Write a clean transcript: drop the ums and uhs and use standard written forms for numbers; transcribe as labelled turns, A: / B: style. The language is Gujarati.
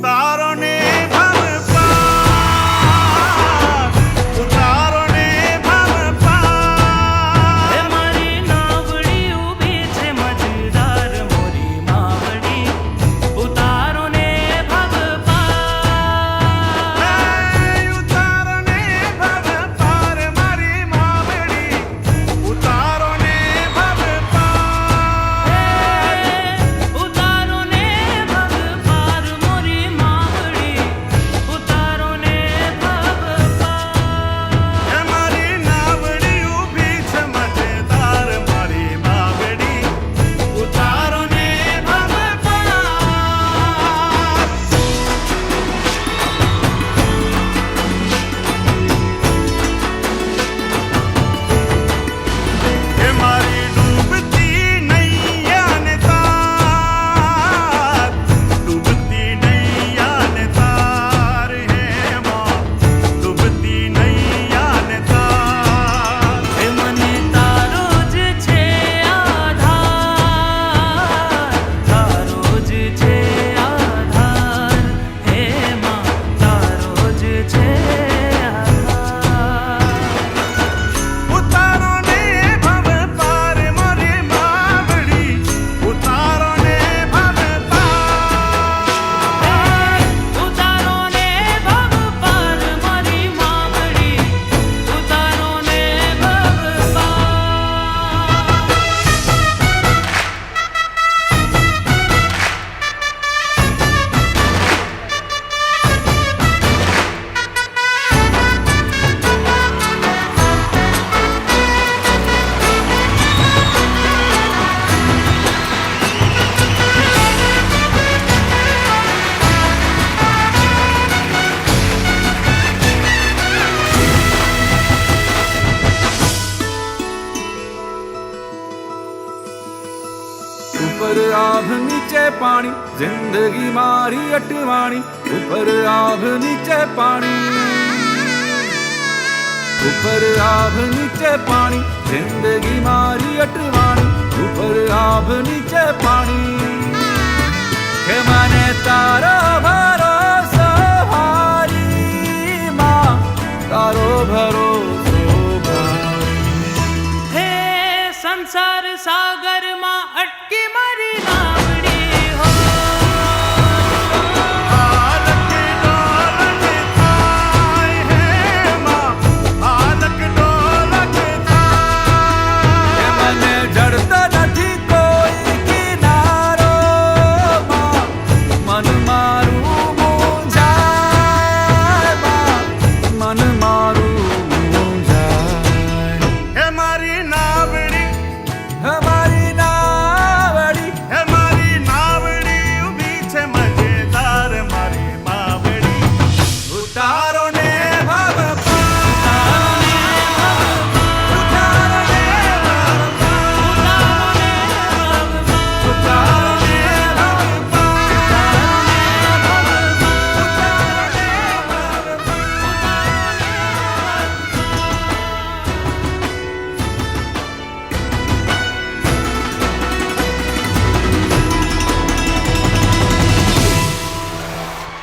A: ઉતારો ને ભવ પાર, ઉતારો ને ભવ પાર.
B: હે મારી નાવડી ઊભી છે મજદાર મોરી માવડી, ઉતારો ને ભવ પાર.
A: ઉતારો ને ભવ પાર મારી માવડી, ઉતારો ને ભવ પાર.
B: ઉતારો ને ભવ પાર મોરી માવડી, ઉતારો ને ભવ પાર.
A: મારી નાવડી ઊભી છે મજેદાર મારી માવડી, ઉતારો ને ભવ પાર. હે મારી ડૂબતી નૈયા ને તાર, ડૂબતી નૈયા ને તાર. હે માં ડૂબતી નૈયા ને તાર.
B: હે મને તારો જ છે આધાર, તારો જ છે આધાર. હે માં તારો જ છે આધાર.
A: ઉતારો ને ભવ પાર મારી માવડી, ઉતારો ને ભવ પાર.
B: ઉતારો ને ભવ પાર મારી માવડી, ઉતારો ને ભવ પાર.
C: ઉપર આભ નીચે પાણી, જિંદગી મારી અટવાણી. ઉપર આભ નીચે પાણી, ઉપર આભ નીચે પાણી, જિંદગી મારી અટવાણી. ઉપર આભ નીચે પાણી, કે મને તારો ભરોસો હારી માં, તારો ભરોસો ભારી.
B: હે સંસાર સાગર